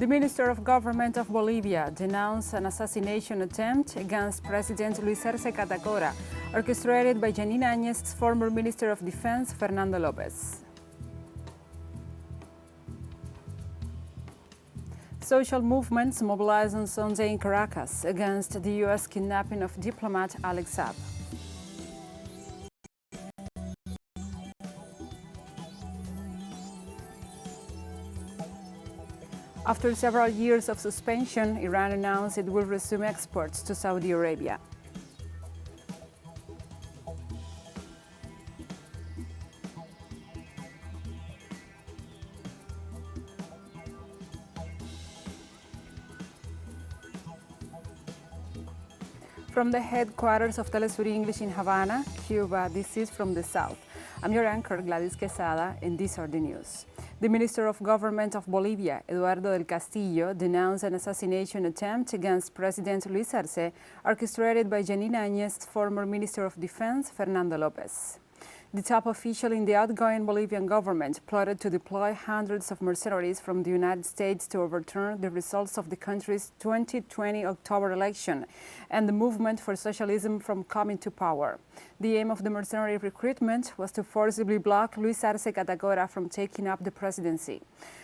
The Minister of Government of Bolivia denounced an assassination attempt against President Luis Arce orchestrated by Janine Áñez's former Minister of Defense, Fernando López. Social movements mobilized on Sunday in Caracas against the U.S. kidnapping of diplomat Alex Saab. After several years of suspension, Iran announced it will resume exports to Saudi Arabia. From the headquarters of Telesur English in Havana, Cuba, this is From the South. I'm your anchor, Gladys Quesada, and these are the news. The Minister of Government of Bolivia, Eduardo del Castillo, denounced an assassination attempt against President Luis Arce, orchestrated by Janine Áñez's former Minister of Defense, Fernando López. The top official in the outgoing Bolivian government plotted to deploy hundreds of mercenaries from the United States to overturn the results of the country's 2020 October election and the movement for socialism from coming to power. The aim of the mercenary recruitment was to forcibly block Luis Arce from taking up the presidency.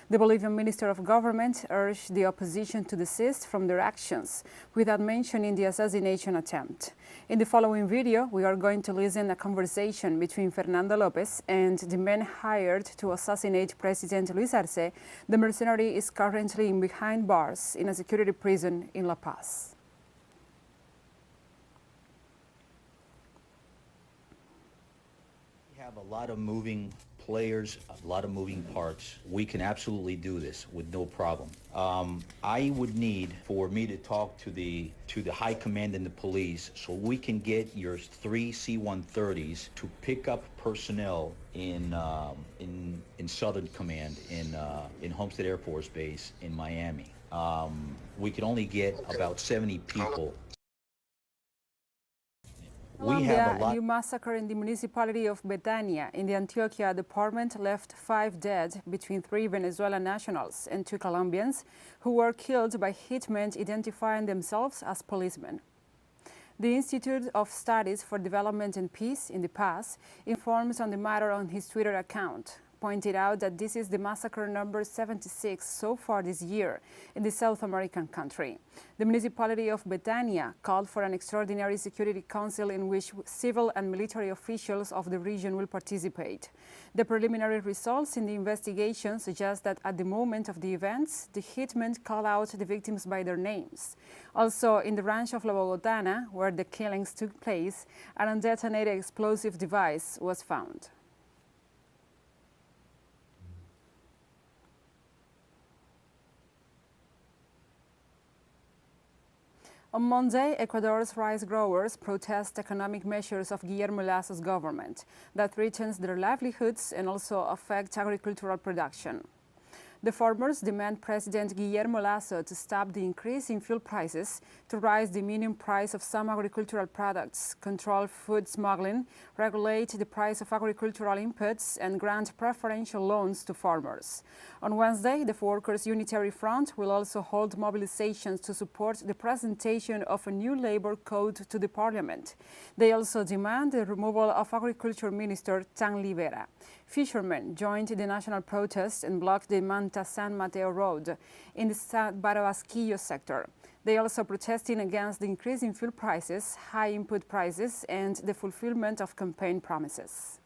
The Bolivian Minister of Government urged the opposition to desist from their actions without mentioning the assassination attempt. In the following video, we are going to listen to a conversation between Fernando López and the men hired to assassinate President Luis Arce. The mercenary is currently behind bars in a security prison in La Paz. We have a lot of moving players, a lot of moving parts. We can absolutely do this with no problem. I would need for me to talk to the high command in the police so we can get your 3 C-130s to pick up personnel in Southern Command in Homestead Air Force Base in Miami. We can only get about 70 people. Colombia, a new massacre in the municipality of Betania in the Antioquia department left 5 dead, between 3 Venezuelan nationals and 2 Colombians, who were killed by hitmen identifying themselves as policemen. The Institute of Studies for Development and Peace in the past informs on the matter on his Twitter account, pointed out that this is the massacre number 76 so far this year in the South American country. The municipality of Betania called for an extraordinary security council in which civil and military officials of the region will participate. The preliminary results in the investigation suggest that at the moment of the events, the hitmen called out the victims by their names. Also, in the ranch of La Bogotana, where the killings took place, an undetonated explosive device was found. On Monday, Ecuador's rice growers protest economic measures of Guillermo Lazo's government that threatens their livelihoods and also affect agricultural production. The farmers demand President Guillermo Lazo to stop the increase in fuel prices, to raise the minimum price of some agricultural products, control food smuggling, regulate the price of agricultural inputs, and grant preferential loans to farmers. On Wednesday, the Workers' Unitary Front will also hold mobilizations to support the presentation of a new labor code to the parliament. They also demand the removal of Agriculture Minister Tan Libera. Fishermen joined the national protest and blocked the Manta San Mateo Road in the Barabasquillo sector. They are also protesting against the increase in fuel prices, high input prices, and the fulfillment of campaign promises.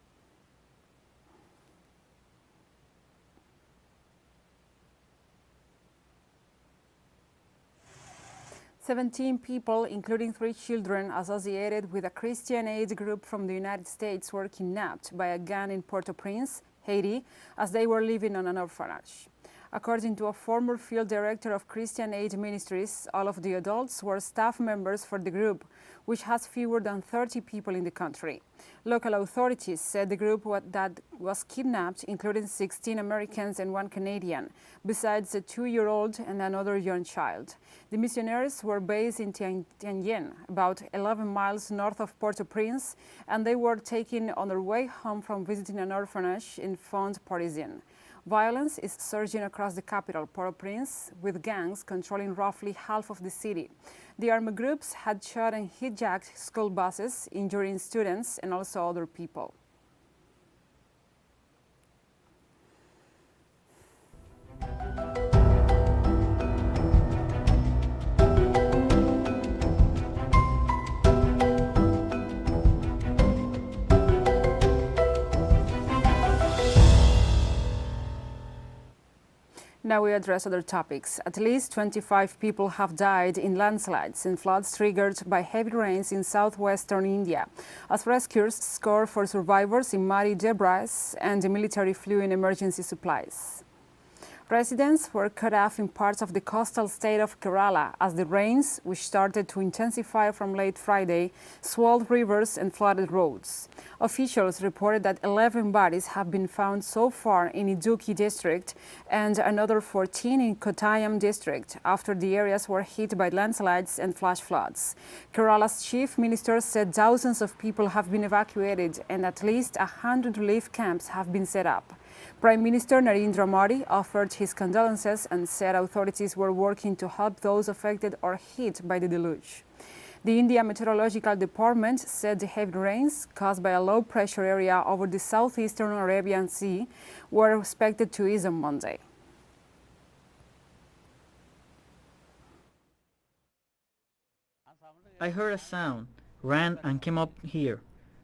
"17 people, including 3 children associated with a Christian aid group from the United States, were kidnapped by a gang in Port-au-Prince, Haiti, as they were living on an orphanage. According to a former field director of Christian Aid Ministries, all of the adults were staff members for the group, which has fewer than 30 people in the country. Local authorities said the group that was kidnapped included 16 Americans and 1 Canadian, besides a 2-year-old and another young child. The missionaries were based in Tianjin, about 11 miles north of Port-au-Prince, and they were taken on their way home from visiting an orphanage in Font Parisien. Violence is surging across the capital, Port-au-Prince, with gangs controlling roughly half of the city. The armed groups had shot and hijacked school buses, injuring students and also other people. Now we address other topics. At least 25 people have died in landslides and floods triggered by heavy rains in southwestern India, as rescuers scour for survivors in muddy debris and the military flew in emergency supplies. Residents were cut off in parts of the coastal state of Kerala as the rains, which started to intensify from late Friday, swelled rivers and flooded roads. Officials reported that 11 bodies have been found so far in Idukki district and another 14 in Kottayam district after the areas were hit by landslides and flash floods. Kerala's chief minister said thousands of people have been evacuated and at least 100 relief camps have been set up. Prime Minister Narendra Modi offered his condolences and said authorities were working to help those affected or hit by the deluge. The India Meteorological Department said the heavy rains caused by a low-pressure area over the southeastern Arabian Sea were expected to ease on Monday. I heard a sound, ran and came up here.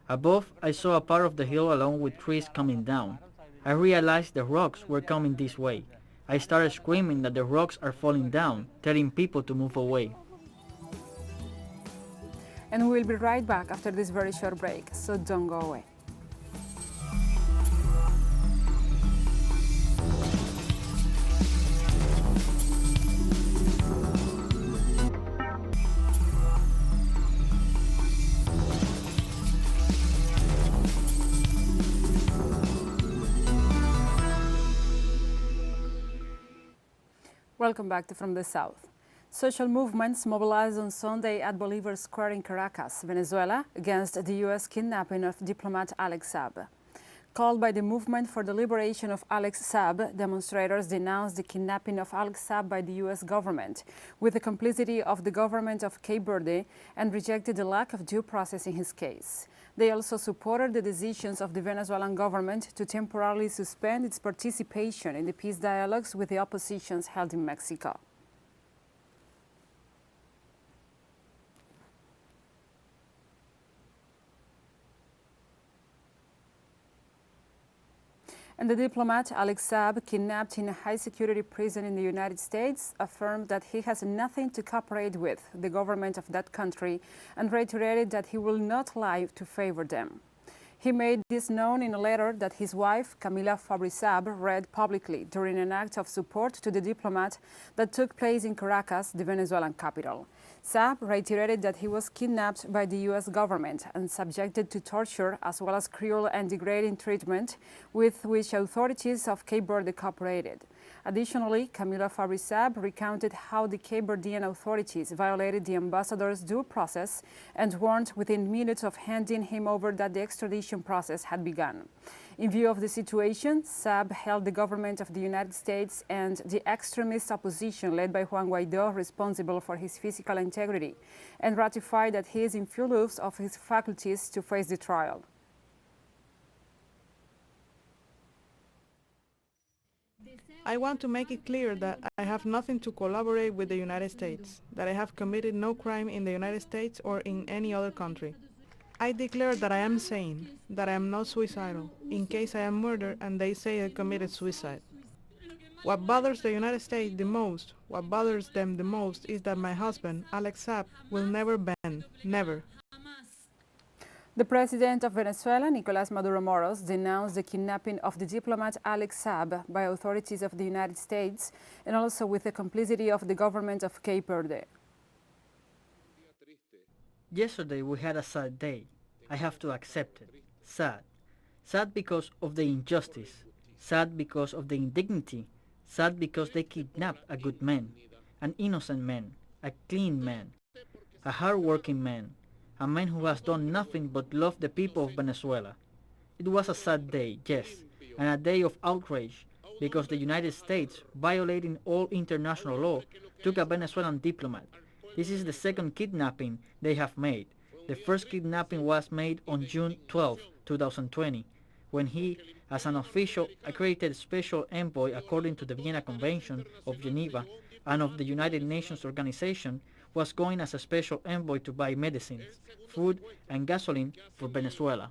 Above, I saw a part of the hill along with trees coming down. I realized the rocks were coming this way. I started screaming that the rocks are falling down, telling people to move away. And we'll be right back after this very short break, so don't go away. Welcome back to From the South. Social movements mobilized on Sunday at Bolivar Square in Caracas, Venezuela, against the U.S. kidnapping of diplomat Alex Saab. Called by the Movement for the Liberation of Alex Saab, demonstrators denounced the kidnapping of Alex Saab by the U.S. government, with the complicity of the government of Cape Verde, and rejected the lack of due process in his case. They also supported the decisions of the Venezuelan government to temporarily suspend its participation in the peace dialogues with the oppositions held in Mexico. And the diplomat Alex Saab, kidnapped in a high-security prison in the United States, affirmed that he has nothing to cooperate with the government of that country and reiterated that he will not lie to favor them. He made this known in a letter that his wife, Camila Fabri Saab, read publicly during an act of support to the diplomat that took place in Caracas, the Venezuelan capital. Saab reiterated that he was kidnapped by the U.S. government and subjected to torture as well as cruel and degrading treatment with which authorities of Cape Verde cooperated. Additionally, Camila Fabri Saab recounted how the Cape Verdean authorities violated the ambassador's due process and warned within minutes of handing him over that the extradition process had begun. In view of the situation, Saab held the government of the United States and the extremist opposition led by Juan Guaidó responsible for his physical integrity and ratified that he is in full use of his faculties to face the trial. I want to make it clear that I have nothing to collaborate with the United States, that I have committed no crime in the United States or in any other country. I declare that I am sane, that I am not suicidal, in case I am murdered and they say I committed suicide. What bothers the United States the most, what bothers them the most is that my husband, Alex Saab, will never bend, never. The president of Venezuela, Nicolás Maduro Moros, denounced the kidnapping of the diplomat Alex Saab by authorities of the United States and also with the complicity of the government of Cape Verde. Yesterday we had a sad day. I have to accept it. Sad. Sad because of the injustice. Sad because of the indignity. Sad because they kidnapped a good man, an innocent man, a clean man, a hard-working man, a man who has done nothing but love the people of Venezuela. It was a sad day, yes, and a day of outrage, because the United States, violating all international law, took a Venezuelan diplomat. This is the second kidnapping they have made. The first kidnapping was made on June 12, 2020, when he, as an official accredited special envoy according to the Vienna Convention of Geneva and of the United Nations Organization, was going as a special envoy to buy medicines, food, and gasoline for Venezuela.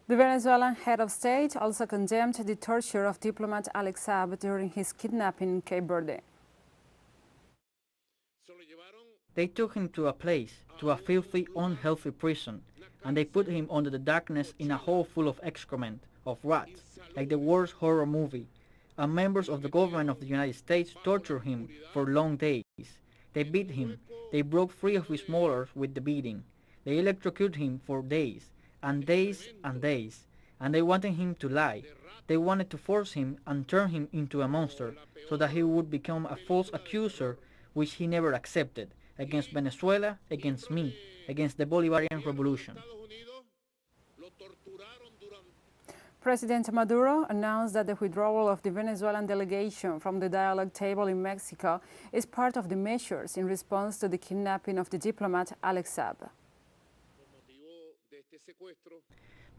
The Venezuelan head of state also condemned the torture of diplomat Alex Saab during his kidnapping in Cape Verde. They took him to a place, to a filthy, unhealthy prison, and they put him under the darkness in a hole full of excrement, of rats, like the worst horror movie. And members of the government of the United States tortured him for long days. They beat him. They broke free of his molars with the beating. They electrocuted him for days, and days and days, and they wanted him to lie. They wanted to force him and turn him into a monster, so that he would become a false accuser, which he never accepted, against Venezuela, against me, against the Bolivarian Revolution. President Maduro announced that the withdrawal of the Venezuelan delegation from the dialogue table in Mexico is part of the measures in response to the kidnapping of the diplomat Alex Saab.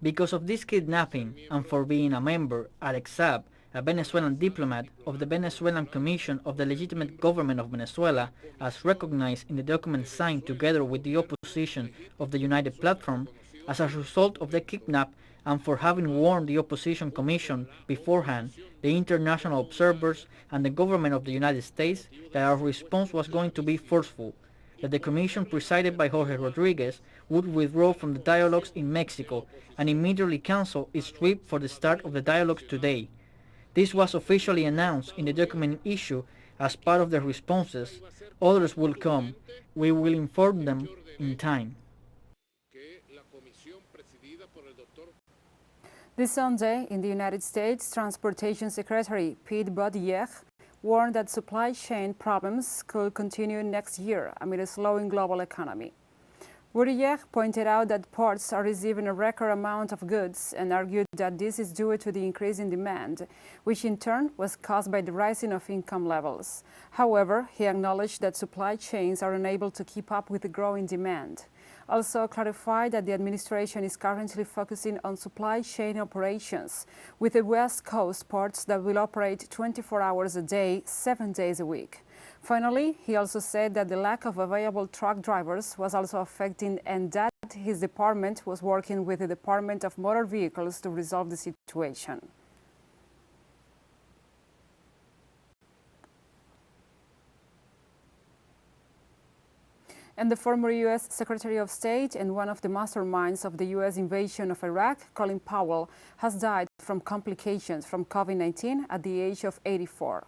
Because of this kidnapping, and for being a member, Alex Saab, a Venezuelan diplomat of the Venezuelan Commission of the Legitimate Government of Venezuela, as recognized in the document signed together with the opposition of the United Platform, as a result of the kidnap, and for having warned the opposition commission beforehand, the international observers, and the government of the United States that our response was going to be forceful, that the commission presided by Jorge Rodriguez would withdraw from the dialogues in Mexico and immediately cancel its trip for the start of the dialogues today. This was officially announced in the document issue as part of the responses. Others will come. We will inform them in time. This Sunday, in the United States, Transportation Secretary Pete Buttigieg warned that supply chain problems could continue next year amid a slowing global economy. Buttigieg pointed out that ports are receiving a record amount of goods and argued that this is due to the increase in demand, which in turn was caused by the rising of income levels. However, he acknowledged that supply chains are unable to keep up with the growing demand. Also clarified that the administration is currently focusing on supply chain operations with the West Coast ports that will operate 24 hours a day, 7 days a week. Finally, he also said that the lack of available truck drivers was also affecting and that his department was working with the Department of Motor Vehicles to resolve the situation. And the former U.S. Secretary of State and one of the masterminds of the U.S. invasion of Iraq, Colin Powell, has died from complications from COVID-19 at the age of 84.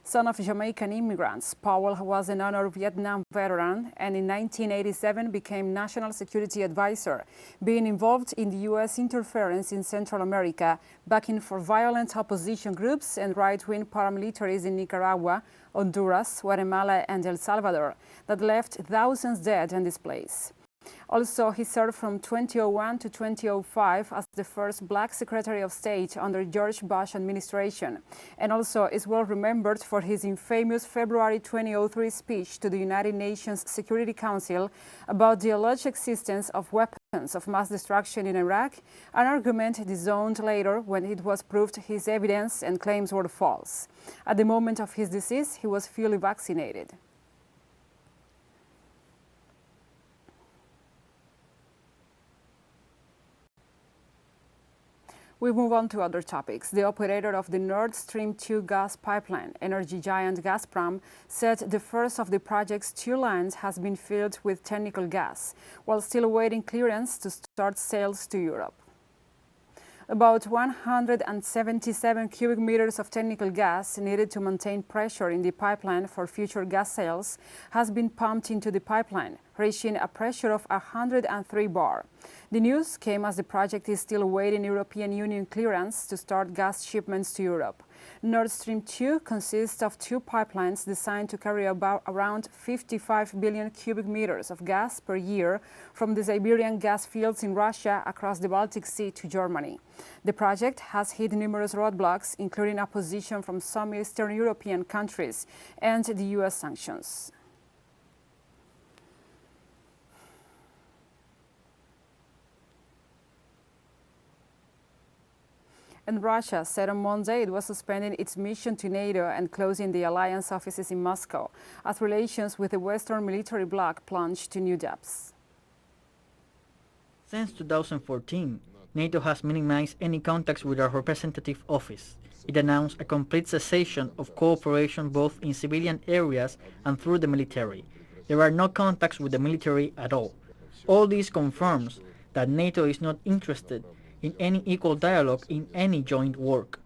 Son of Jamaican immigrants, Powell was an honored Vietnam veteran and in 1987 became National Security Advisor, being involved in the U.S. interference in Central America, backing for violent opposition groups and right-wing paramilitaries in Nicaragua, Honduras, Guatemala, and El Salvador that left thousands dead and displaced. Also, he served from 2001 to 2005 as the first black Secretary of State under George Bush administration, and also is well remembered for his infamous February 2003 speech to the United Nations Security Council about the alleged existence of weapons of mass destruction in Iraq, an argument disowned later when it was proved his evidence and claims were false. At the moment of his decease, he was fully vaccinated. We move on to other topics. The operator of the Nord Stream 2 gas pipeline, energy giant Gazprom, said the first of the project's 2 lines has been filled with technical gas, while still awaiting clearance to start sales to Europe. About 177 cubic meters of technical gas needed to maintain pressure in the pipeline for future gas sales has been pumped into the pipeline, reaching a pressure of 103 bar. The news came as the project is still awaiting European Union clearance to start gas shipments to Europe. Nord Stream 2 consists of two pipelines designed to carry around 55 billion cubic meters of gas per year from the Siberian gas fields in Russia across the Baltic Sea to Germany. The project has hit numerous roadblocks, including opposition from some Eastern European countries and the U.S. sanctions. And Russia said on Monday it was suspending its mission to NATO and closing the alliance offices in Moscow as relations with the Western military bloc plunged to new depths. Since 2014, NATO has minimized any contacts with our representative office. It announced a complete cessation of cooperation both in civilian areas and through the military. There are no contacts with the military at all. All this confirms that NATO is not interested in any equal dialogue in any joint work.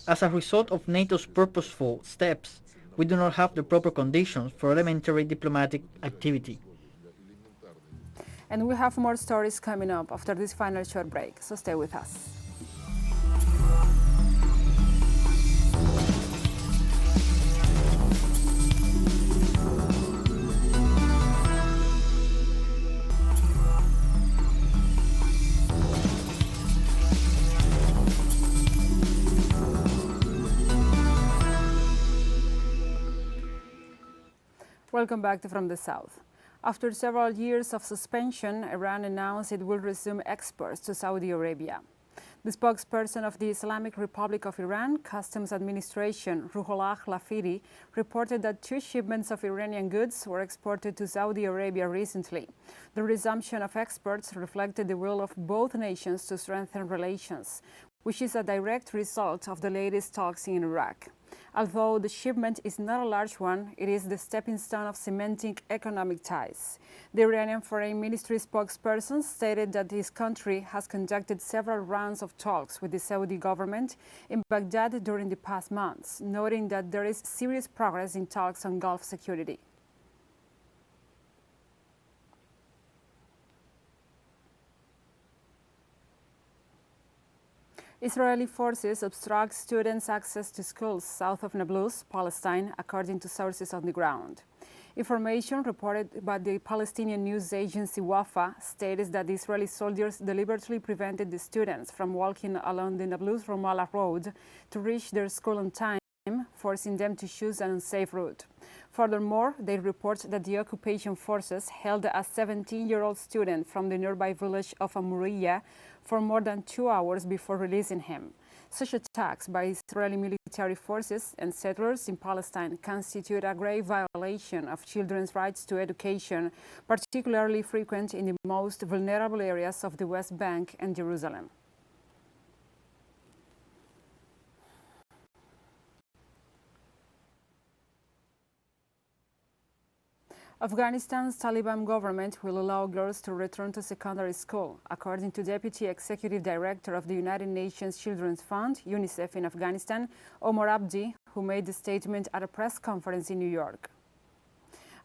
As a result of NATO's purposeful steps, we do not have the proper conditions for elementary diplomatic activity. And we have more stories coming up after this final short break, so stay with us. Welcome back to From the South. After several years of suspension, Iran announced it will resume exports to Saudi Arabia. The spokesperson of the Islamic Republic of Iran Customs Administration, Ruhollah Lafiri, reported that 2 shipments of Iranian goods were exported to Saudi Arabia recently. The resumption of exports reflected the will of both nations to strengthen relations, which is a direct result of the latest talks in Iraq. Although the shipment is not a large one, it is the stepping stone of cementing economic ties. The Iranian Foreign Ministry spokesperson stated that his country has conducted several rounds of talks with the Saudi government in Baghdad during the past months, noting that there is serious progress in talks on Gulf security. Israeli forces obstruct students' access to schools south of Nablus, Palestine, according to sources on the ground. Information reported by the Palestinian news agency Wafa states that the Israeli soldiers deliberately prevented the students from walking along the Nablus-Ramallah road to reach their school on time, forcing them to choose an unsafe route. Furthermore, they report that the occupation forces held a 17-year-old student from the nearby village of Amuriya for more than 2 hours before releasing him. Such attacks by Israeli military forces and settlers in Palestine constitute a grave violation of children's rights to education, particularly frequent in the most vulnerable areas of the West Bank and Jerusalem. Afghanistan's Taliban government will allow girls to return to secondary school, according to Deputy Executive Director of the United Nations Children's Fund, UNICEF in Afghanistan, Omar Abdi, who made the statement at a press conference in New York.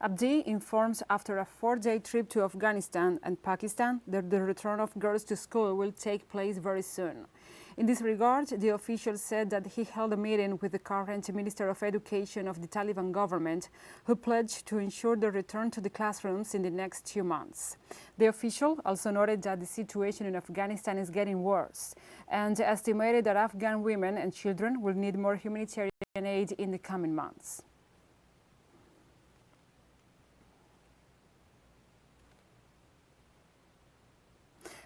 Abdi informs after a 4-day trip to Afghanistan and Pakistan that the return of girls to school will take place very soon. In this regard, the official said that he held a meeting with the current Minister of Education of the Taliban government, who pledged to ensure the return to the classrooms in the next 2 months. The official also noted that the situation in Afghanistan is getting worse and estimated that Afghan women and children will need more humanitarian aid in the coming months.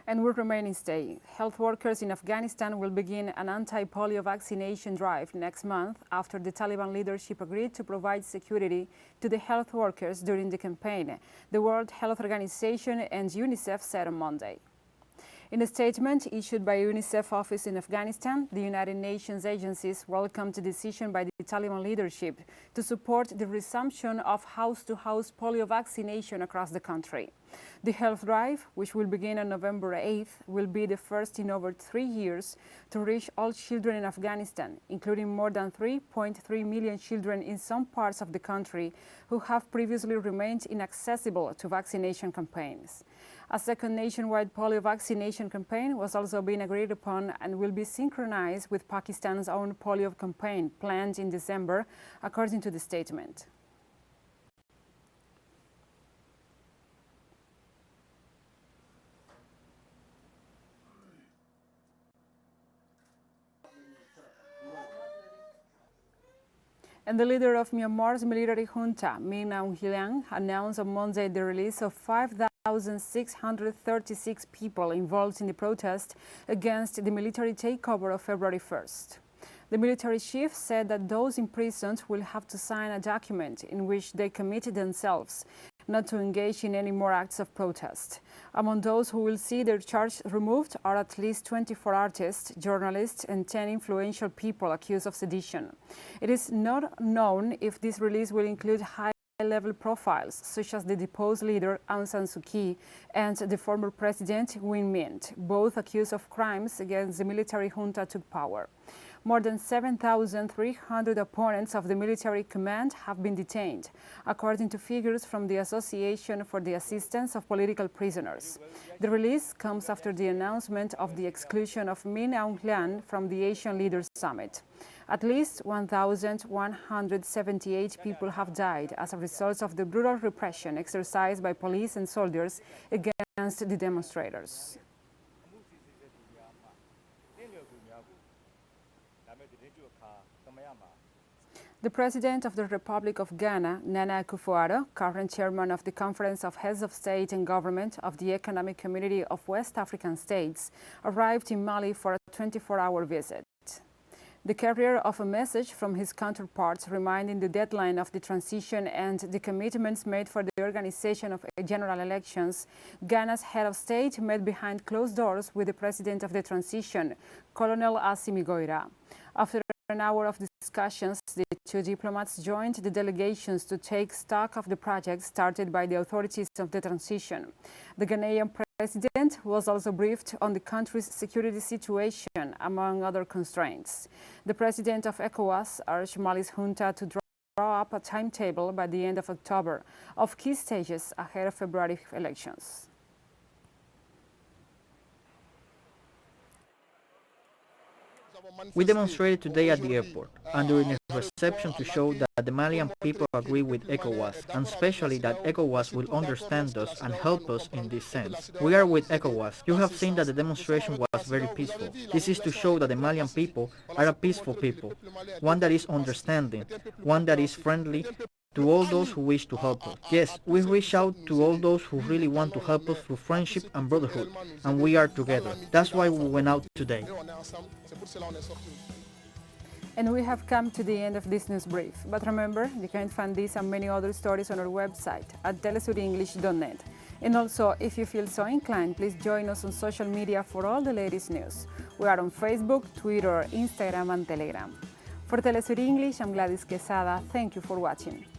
And will remain in stay. Health workers in Afghanistan will begin an anti-polio vaccination drive next month after the Taliban leadership agreed to provide security to the health workers during the campaign, the World Health Organization and UNICEF said on Monday. In a statement issued by UNICEF office in Afghanistan, the United Nations agencies welcomed the decision by the Taliban leadership to support the resumption of house-to-house polio vaccination across the country. The health drive, which will begin on November 8th, will be the first in over 3 years to reach all children in Afghanistan, including more than 3.3 million children in some parts of the country who have previously remained inaccessible to vaccination campaigns. A second nationwide polio vaccination campaign was also being agreed upon and will be synchronized with Pakistan's own polio campaign planned in December, according to the statement. And the leader of Myanmar's military junta, Min Aung Hlaing, announced on Monday the release of 5,636 people involved in the protest against the military takeover of February 1st. The military chief said that those imprisoned will have to sign a document in which they committed themselves not to engage in any more acts of protest. Among those who will see their charge removed are at least 24 artists, journalists, and 10 influential people accused of sedition. It is not known if this release will include high-level profiles, such as the deposed leader Aung San Suu Kyi and the former president Win Myint, both accused of crimes against the military junta took power. More than 7,300 opponents of the military command have been detained, according to figures from the Association for the Assistance of Political Prisoners. The release comes after the announcement of the exclusion of Min Aung Hlaing from the Asian Leaders Summit. At least 1,178 people have died as a result of the brutal repression exercised by police and soldiers against the demonstrators. The President of the Republic of Ghana, Nana Akufo-Addo, current chairman of the Conference of Heads of State and Government of the Economic Community of West African States, arrived in Mali for a 24-hour visit. The carrier of a message from his counterparts reminding the deadline of the transition and the commitments made for the organization of general elections, Ghana's head of state met behind closed doors with the president of the transition, Colonel Assimi Goïta. After an hour of discussions, the two diplomats joined the delegations to take stock of the project started by the authorities of the transition. The Ghanaian president was also briefed on the country's security situation, among other constraints. The president of ECOWAS urged Mali's junta to draw up a timetable by the end of October of key stages ahead of February elections. We demonstrated today at the airport and during the reception to show that the Malian people agree with ECOWAS, and especially that ECOWAS will understand us and help us in this sense. We are with ECOWAS. You have seen that the demonstration was very peaceful. This is to show that the Malian people are a peaceful people, one that is understanding, one that is friendly to all those who wish to help us. Yes, we reach out to all those who really want to help us through friendship and brotherhood, and we are together. That's why we went out today. And we have come to the end of this news brief. But remember, you can find these and many other stories on our website at telesurenglish.net. And also, if you feel so inclined, please join us on social media for all the latest news. We are on Facebook, Twitter, Instagram, and Telegram. For Telesur English, I'm Gladys Quesada. Thank you for watching.